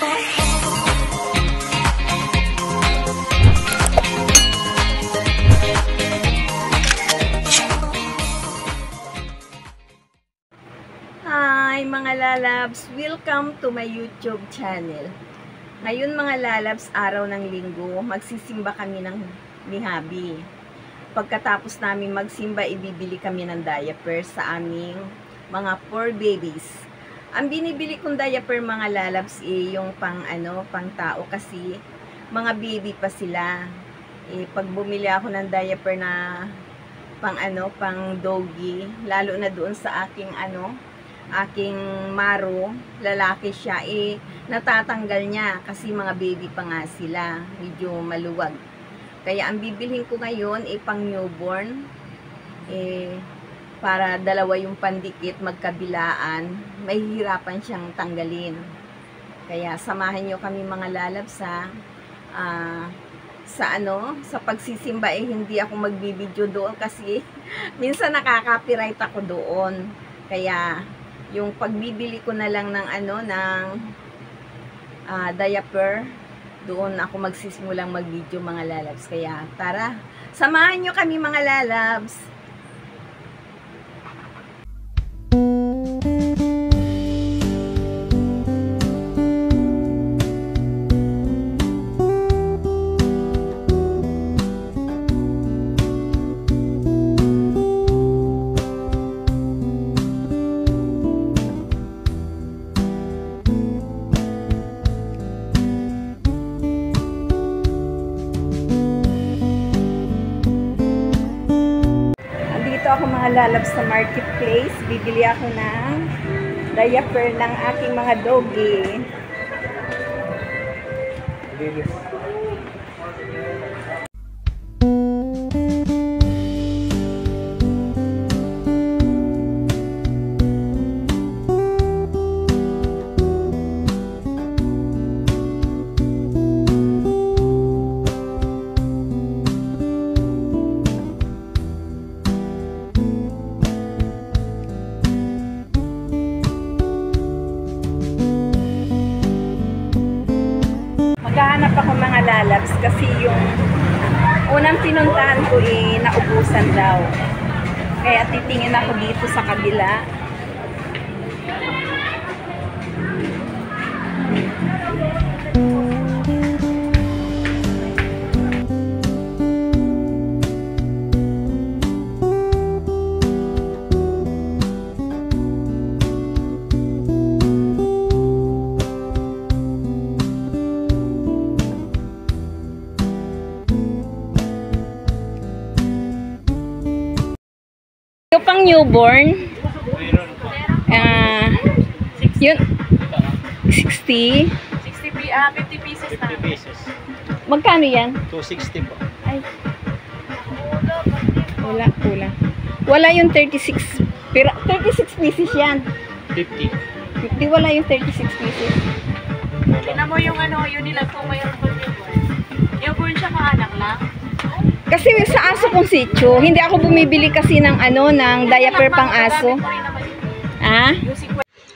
Hi mga lalabs! Welcome to my YouTube channel. Ngayon mga lalabs, araw ng linggo, magsisimba kami ni Habi. Pagkatapos namin magsimba, ibibili kami ng diaper sa aming mga 4 babies. Ang binibili kong diaper mga lalabs yung pang tao kasi mga baby pa sila. Pag bumili ako ng diaper na pang doggy, lalo na doon sa aking aking maro, lalaki siya, natatanggal niya kasi mga baby pa nga sila, medyo maluwag. Kaya ang bibilhin ko ngayon pang newborn, para dalawa yung pandikit magkabilaan, mahihirapan siyang tanggalin. Kaya samahan nyo kami mga lalabs sa pagsisimba. Hindi ako magbibideo doon kasi minsan nakaka-copyright ako doon. Kaya yung pagbibili ko na lang ng diaper, doon ako magsisimulang mag-video mga lalabs. Kaya tara, samahan nyo kami mga lalabs. Ako mga lalabs sa marketplace, bibili ako ng diaper ng aking mga doggy. Maghahanap ako mga lalabs kasi yung unang pinuntahan ko naubusan daw. Kaya titingin ako dito sa kabila. Pang newborn, yun, 60? 50 pieces na. 50 pieces. Magkano yan? 260 po. Ay. Kulang. Wala yung 36, pero 36 pieces yan. 50. Wala yung 36 pieces. Tingnan mo yung yun nila po mayroon po newborn. Newborn siya anak lang. Kasi sa aso kong sityo, hindi ako bumibili kasi ng ng diaper pang aso.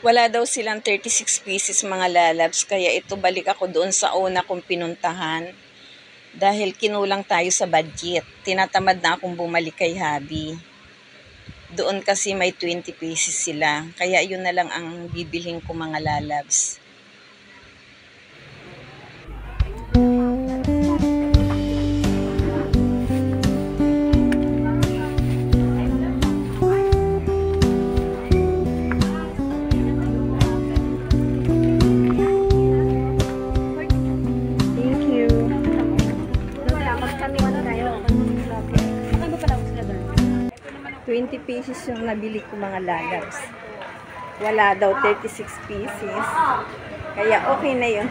Wala daw silang 36 pieces mga lalabs, kaya ito balik ako doon sa una kong pinuntahan. Dahil kinulang tayo sa budget, tinatamad na akong bumalik kay Habi. Doon kasi may 20 pieces sila, kaya yun na lang ang bibilhin ko mga lalabs. Thank you. 20 pieces yung nabili ko mga lalabs. Wala daw 36 pieces. Kaya okay na yun.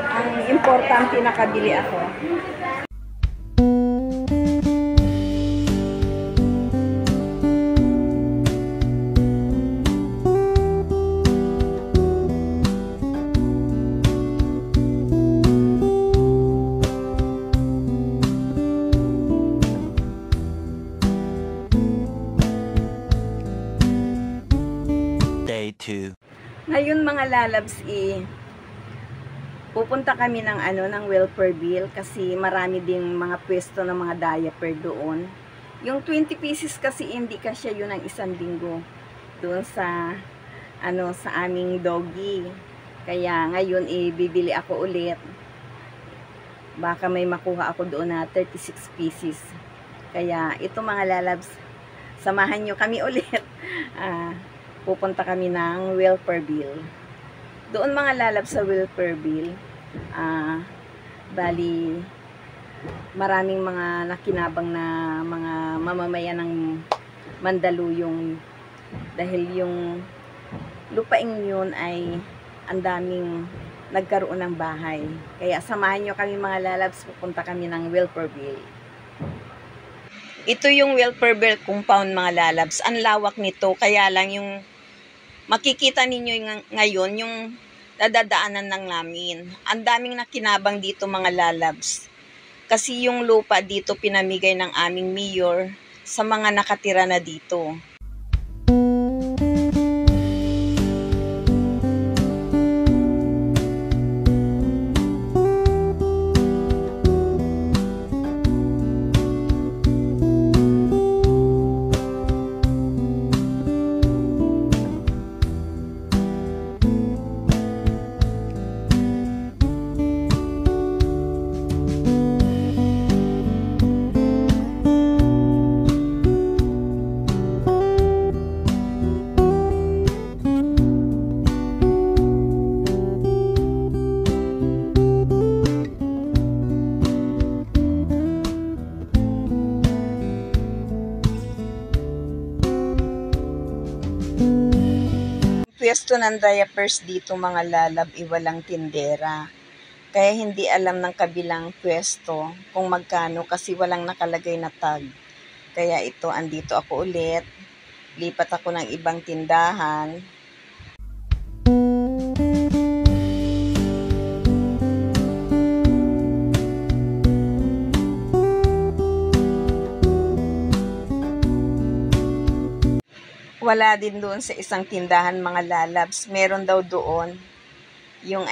Ang importante nakabili ako. Ngayon mga lalabs, pupunta kami ng ng Welperville kasi marami ding mga pwesto ng mga diaper doon. Yung 20 pieces kasi hindi kasya yun ng isang linggo doon sa sa aming doggy. Kaya ngayon bibili ako ulit. Baka may makuha ako doon na 36 pieces. Kaya ito mga lalabs, samahan nyo kami ulit. Pupunta kami ng Welperville. Doon mga lalabs sa Welperville, bali maraming mga nakinabang na mga mamamayan ng Mandaluyong dahil yung lupaing yun ay ang daming nagkaroon ng bahay. Kaya samahan nyo kami mga lalabs, pupunta kami ng Welperville. Ito yung Welperville compound mga lalabs. Ang lawak nito, kaya lang yung makikita ninyo ngayon yung dadadaanan lang namin. Ang daming nakinabang dito mga lalabs. Kasi yung lupa dito pinamigay ng aming mayor sa mga nakatira na dito. Pwesto ng diapers dito mga lalab, walang tindera. Kaya hindi alam ng kabilang pwesto kung magkano kasi walang nakalagay na tag. Kaya ito, andito ako ulit. Lipat ako ng ibang tindahan. Wala din doon sa isang tindahan mga lalabs. Meron daw doon yung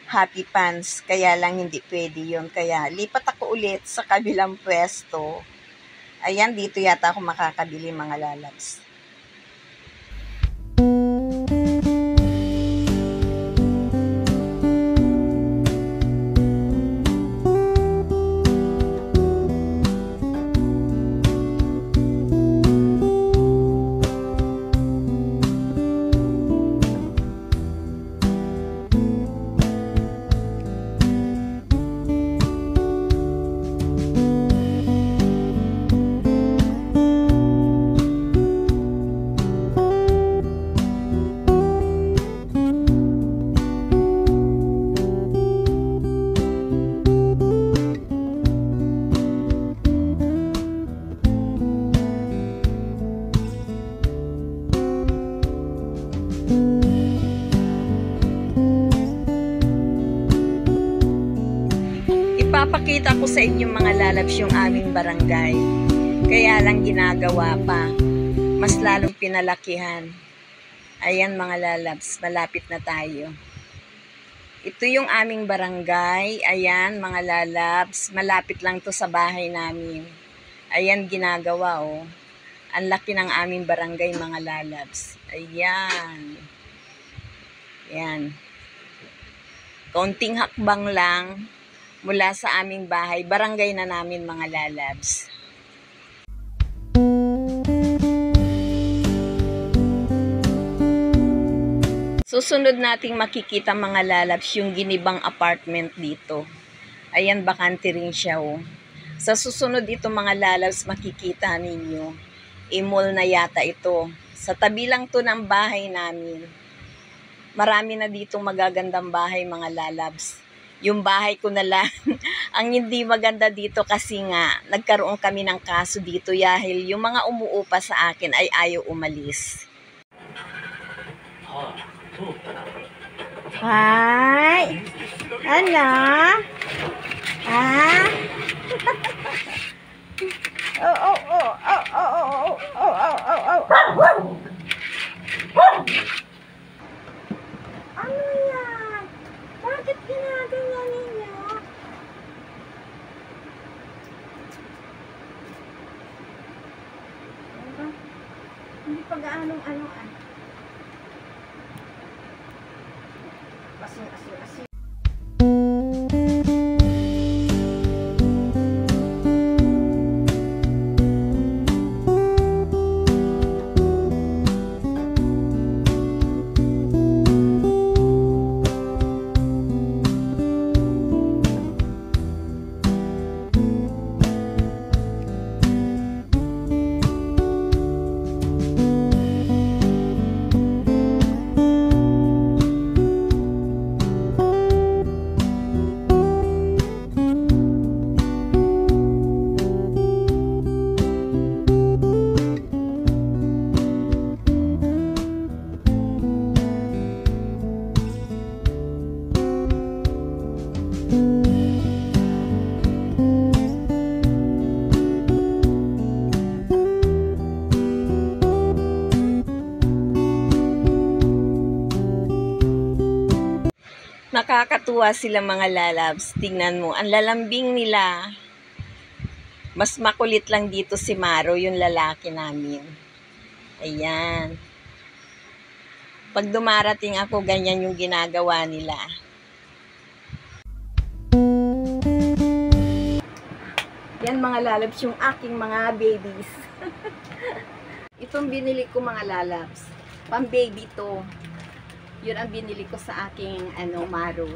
Happy Pants. Kaya lang hindi pwede yun. Kaya lipat ako ulit sa kabilang pwesto. Ayan, dito yata ako makakabili mga lalabs. Ipapakita ko sa inyo mga lalabs yung aming barangay. Kaya lang ginagawa pa. Mas lalong pinalakihan. Ayan mga lalabs, malapit na tayo. Ito yung aming barangay. Ayan mga lalabs, malapit lang to sa bahay namin. Ayan ginagawa oh. Ang laki ng aming barangay mga lalabs. Ayan. Ayan. Kaunting hakbang lang mula sa aming bahay, barangay na namin mga lalabs. Susunod nating makikita mga lalabs yung ginibang apartment dito. Ayan, bakante rin siya oh. Sa susunod ito mga lalabs makikita ninyo. Mall na yata ito. Sa tabi lang to ng bahay namin. Marami na ditong magagandang bahay mga lalabs. Yung bahay ko na lang, ang hindi maganda dito kasi nga, nagkaroon kami ng kaso dito dahil yung mga umuupa sa akin ay ayaw umalis. Hi! Ano? Ah? asin. Nakakatuwa sila mga lalabs. Tingnan mo, ang lalambing nila. Mas makulit lang dito si Maro, yung lalaki namin. Ayan. Pag dumarating ako, ganyan yung ginagawa nila. Yan mga lalabs, yung aking mga babies. Itong binili ko mga lalabs. Pang-baby to. Yun ang binili ko sa aking Maro.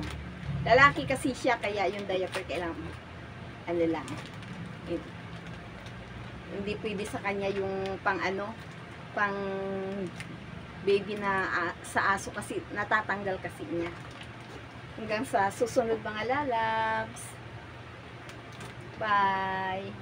Lalaki kasi siya, kaya yung diaper kailangan lang. Hindi pwede sa kanya yung pang baby na sa aso kasi natatanggal kasi niya. Hanggang sa susunod mga lalabs. Bye!